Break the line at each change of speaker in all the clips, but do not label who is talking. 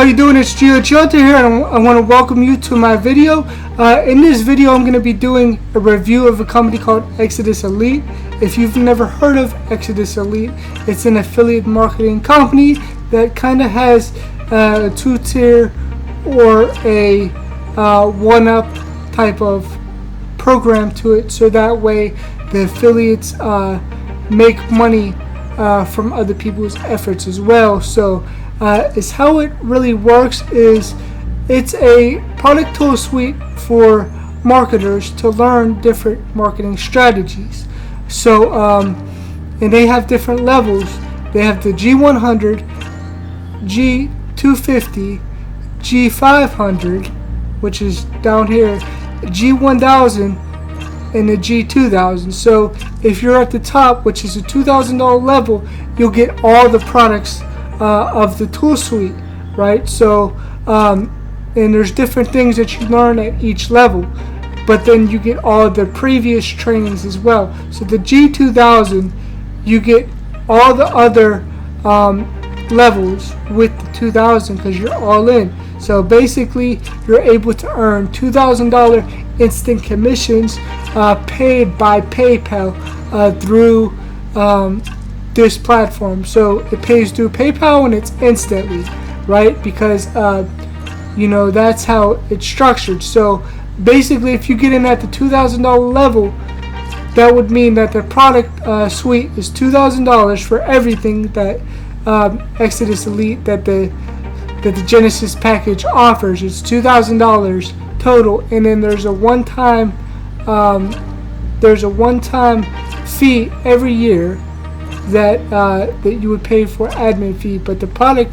you doing? It's GeoChilter here, and I want to welcome you to my video. In this video, I'm going to be doing a review of a company called Exitus Elite. If you've never heard of Exitus Elite, it's an affiliate marketing company that kind of has a two-tier or a one-up type of program to it, so that way the affiliates make money from other people's efforts as well. So is how it really works is it's a product tool suite for marketers to learn different marketing strategies. So and they have different levels. They have the G100, G250, G500, which is down here, G1000, and the G2000. So if you're at the top, which is a $2,000 level, you'll get all the products of the tool suite, right? So and there's different things that you learn at each level, but then you get all the previous trainings as well. So the G2000, you get all the other levels with the 2000 because you're all in. So basically you're able to earn $2,000 instant commissions paid by PayPal through this platform. So it pays through PayPal and it's instantly, right? Because you know, that's how it's structured. So basically if you get in at the $2,000 level, that would mean that the product suite is $2,000 for everything that Exitus Elite, that the Genesis package offers. It's $2,000 total, and then there's a one-time fee every year that you would pay for admin fee, but the product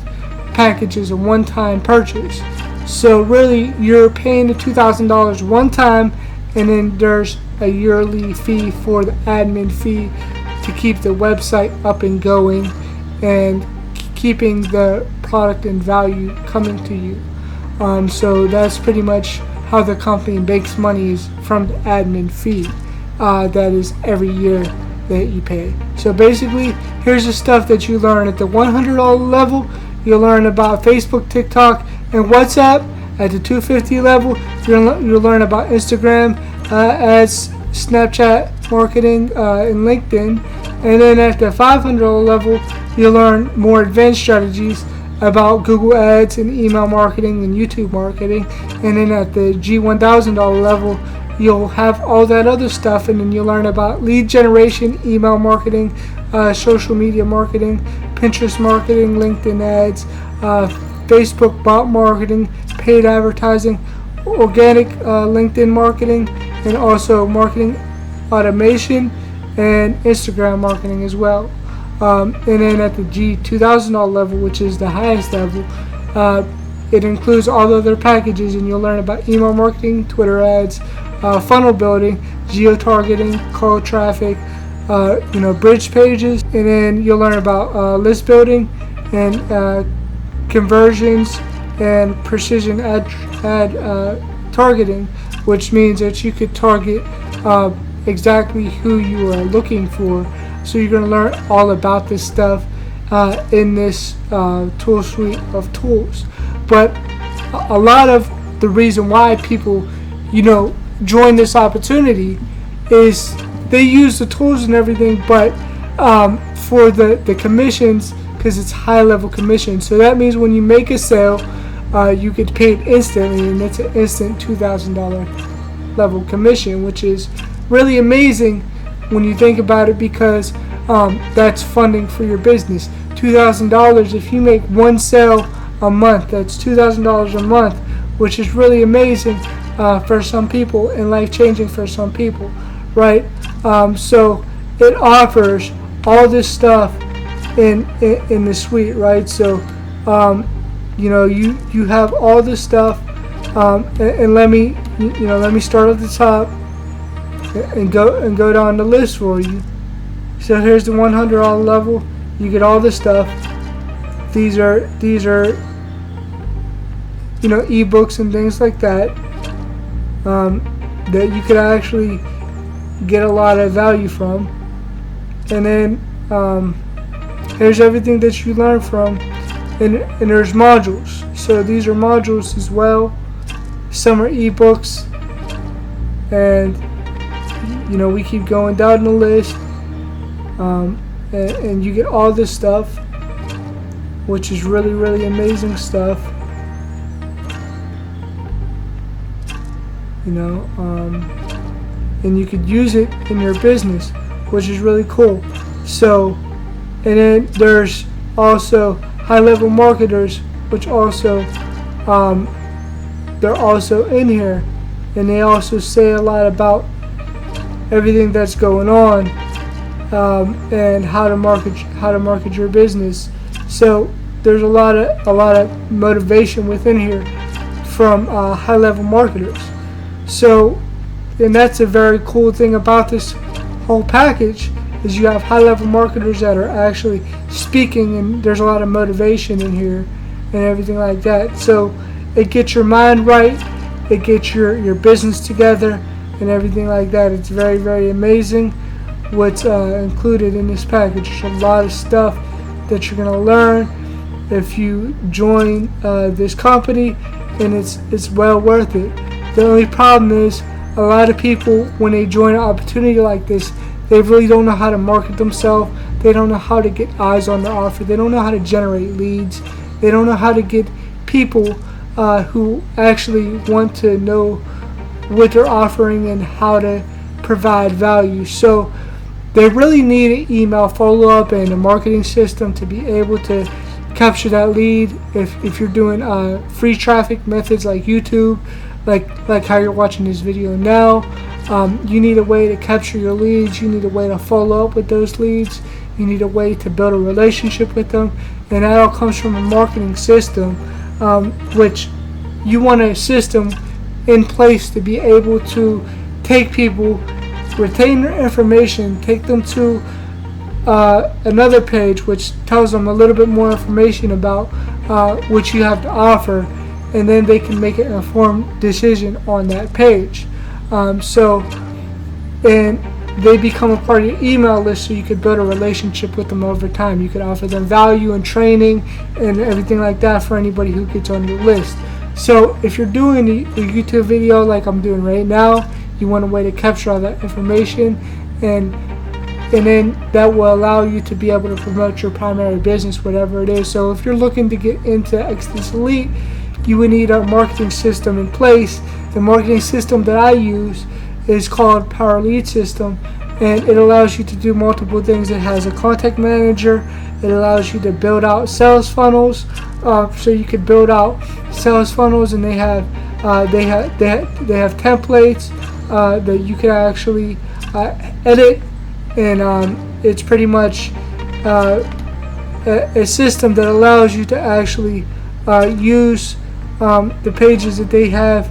package is a one-time purchase. So really you're paying the $2,000 one time, and then there's a yearly fee for the admin fee to keep the website up and going and keeping the product and value coming to you. So that's pretty much how the company makes money, is from the admin fee that is every year that you pay. So basically, here's the stuff that you learn at the $100 level. You'll learn about Facebook, TikTok, and WhatsApp. At the $250 level, you'll learn about Instagram, ads, Snapchat marketing, and LinkedIn. And then at the $500 level, you'll learn more advanced strategies about Google Ads and email marketing and YouTube marketing. And then at the G1000 level, you'll have all that other stuff, and then you'll learn about lead generation, email marketing, social media marketing, Pinterest marketing, LinkedIn ads, Facebook bot marketing, paid advertising, organic LinkedIn marketing, and also marketing automation and Instagram marketing as well. And then at the G2000 level, which is the highest level, it includes all the other packages, and you'll learn about email marketing, Twitter ads, funnel building, geo-targeting, call traffic, bridge pages, and then you'll learn about list building and conversions and precision ad targeting, which means that you could target exactly who you are looking for. So you're going to learn all about this stuff in this tool suite of tools. But a lot of the reason why people, join this opportunity is they use the tools and everything, but for the commissions, because it's high level commission. So that means when you make a sale, you get paid instantly, and it's an instant $2,000 level commission, which is really amazing when you think about it, because that's funding for your business. $2,000, if you make one sale a month, that's $2,000 a month, which is really amazing for some people and life-changing for some people, right? So it offers all this stuff in the suite, right? So you have all this stuff, and let me start at the top and go down the list for you. So here's the $100 level. You get all this stuff. These are ebooks and things like that that you could actually get a lot of value from. And then here's everything that you learn from and there's modules. So these are modules as well. Some are ebooks, and we keep going down the list, and you get all this stuff, which is really, really amazing stuff. And you could use it in your business, which is really cool. So, and then there's also high-level marketers, which also they're also in here, and they also say a lot about everything that's going on, and how to market your business. So there's a lot of motivation within here from high-level marketers. So, and that's a very cool thing about this whole package, is you have high-level marketers that are actually speaking, and there's a lot of motivation in here and everything like that. So it gets your mind right, it gets your business together and everything like that. It's very, very amazing what's included in this package. There's a lot of stuff that you're going to learn if you join this company, and it's well worth it. The only problem is, a lot of people, when they join an opportunity like this, they really don't know how to market themselves. They don't know how to get eyes on their offer. They don't know how to generate leads. They don't know how to get people who actually want to know what they're offering and how to provide value. So they really need an email follow-up and a marketing system to be able to capture that lead. If you're doing free traffic methods like YouTube, like how you're watching this video now, you need a way to capture your leads. You need a way to follow up with those leads. You need a way to build a relationship with them, and that all comes from a marketing system, which you want a system in place to be able to take people, retain their information, take them to another page which tells them a little bit more information about what you have to offer, and then they can make an informed decision on that page. And they become a part of your email list, so you could build a relationship with them over time. You could offer them value and training and everything like that for anybody who gets on your list. So if you're doing a YouTube video like I'm doing right now, you want a way to capture all that information, and then that will allow you to be able to promote your primary business, whatever it is. So if you're looking to get into Exitus Elite, you would need a marketing system in place. The marketing system that I use is called Power Lead System, and it allows you to do multiple things. It has a contact manager. It allows you to build out sales funnels, so you could build out sales funnels, and they have templates that you can actually edit, and it's pretty much a system that allows you to actually use the pages that they have,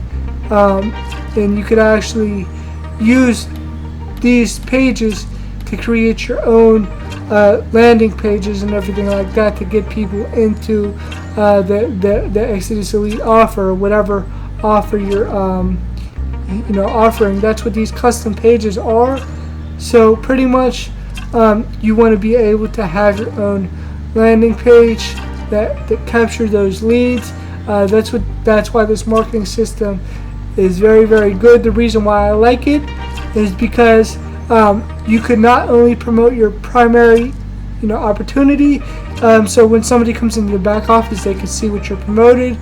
and you could actually use these pages to create your own landing pages and everything like that to get people into the Exitus Elite offer, or whatever offer you're offering. That's what these custom pages are. So pretty much you want to be able to have your own landing page that capture those leads. That's why this marketing system is very, very good. The reason why I like it is because you could not only promote your primary opportunity, so when somebody comes into the back office, they can see what you're promoted.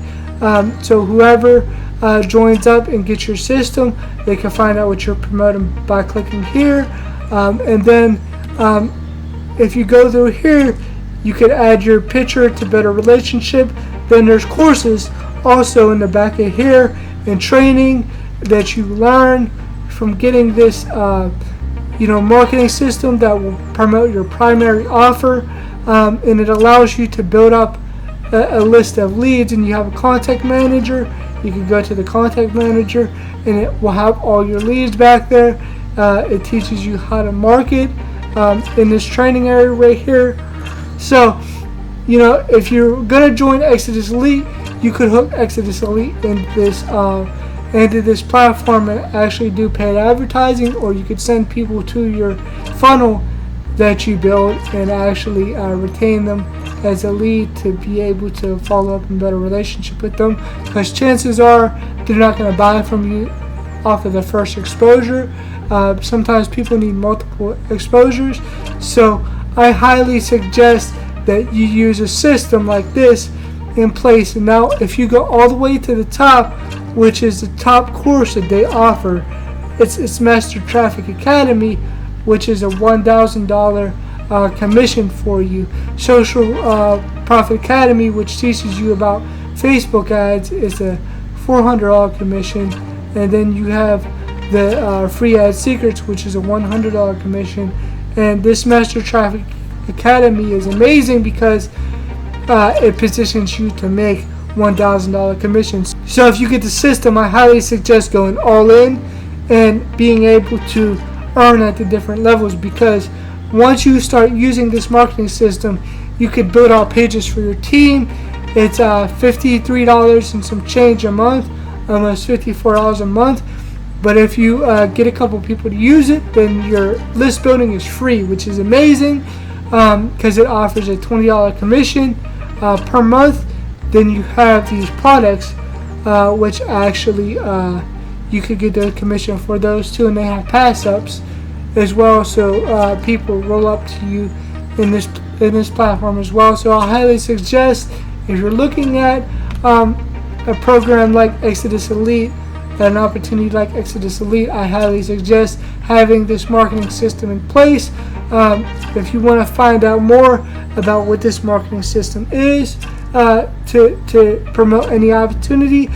So whoever joins up and gets your system, they can find out what you're promoting by clicking here, and then if you go through here, you could add your picture to build a relationship. Then there's courses also in the back of here, and training that you learn from getting this marketing system that will promote your primary offer, and it allows you to build up a list of leads, and you have a contact manager. You can go to the contact manager, and it will have all your leads back there. It teaches you how to market in this training area right here. So if you're gonna join Exitus Elite, you could hook Exitus Elite into this platform and actually do paid advertising, or you could send people to your funnel that you build and actually retain them as a lead to be able to follow up and build a relationship with them, because chances are they're not going to buy from you off of the first exposure. Sometimes people need multiple exposures, so I highly suggest that you use a system like this in place. And now if you go all the way to the top, which is the top course that they offer, it's Master Traffic Academy, which is a $1,000 commission for you. Social Profit Academy, which teaches you about Facebook ads, is a $400 commission. And then you have the Free Ad Secrets, which is a $100 commission. And this Master Traffic Academy is amazing because it positions you to make $1,000 commissions. So if you get the system, I highly suggest going all in and being able to earn at the different levels, because once you start using this marketing system, you could build out pages for your team. It's $53 and some change a month, almost $54 a month. But if you get a couple people to use it, then your list building is free, which is amazing, because it offers a $20 commission per month. Then you have these products, which actually you could get the commission for those too, and they have pass ups as well. So people roll up to you in this platform as well. So I highly suggest, if you're looking at a program like Exitus Elite, an opportunity like Exitus Elite, I highly suggest having this marketing system in place. If you want to find out more about what this marketing system is to promote any opportunity,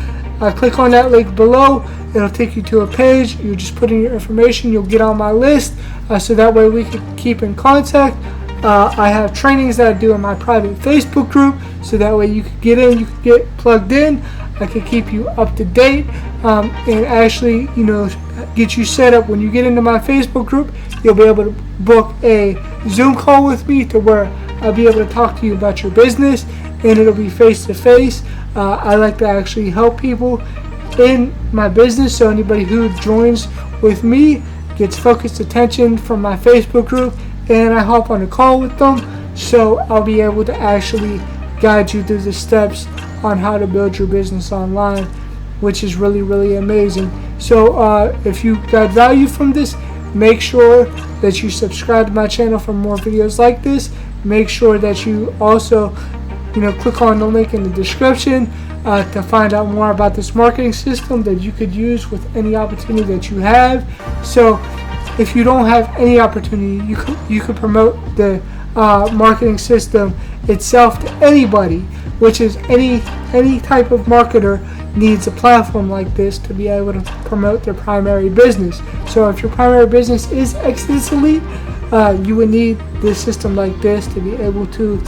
click on that link below. It'll take you to a page. You just put in your information, you'll get on my list, so that way we can keep in contact. I have trainings that I do in my private Facebook group, so that way you can get in, you can get plugged in. I can keep you up to date, and actually, get you set up. When you get into my Facebook group, you'll be able to book a Zoom call with me to where I'll be able to talk to you about your business, and it'll be face to face. I like to actually help people in my business, so anybody who joins with me gets focused attention from my Facebook group, and I hop on a call with them, so I'll be able to actually guide you through the steps on how to build your business online, which is really, really amazing. So if you got value from this, make sure that you subscribe to my channel for more videos like this. Make sure that you also click on the link in the description to find out more about this marketing system that you could use with any opportunity that you have. So if you don't have any opportunity, you could promote the marketing system itself to anybody, which is any type of marketer needs a platform like this to be able to promote their primary business. So if your primary business is Exitus Elite, you would need this system like this to be able to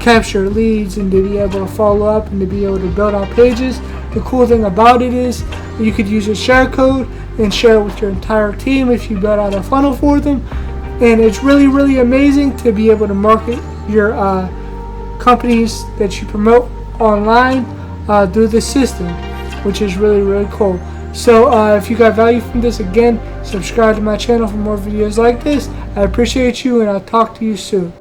capture leads and to be able to follow up and to be able to build out pages. The cool thing about it is you could use a share code and share it with your entire team if you build out a funnel for them. And it's really, really amazing to be able to market your companies that you promote online through the system, which is really, really cool. So if you got value from this, again, subscribe to my channel for more videos like this. I appreciate you, and I'll talk to you soon.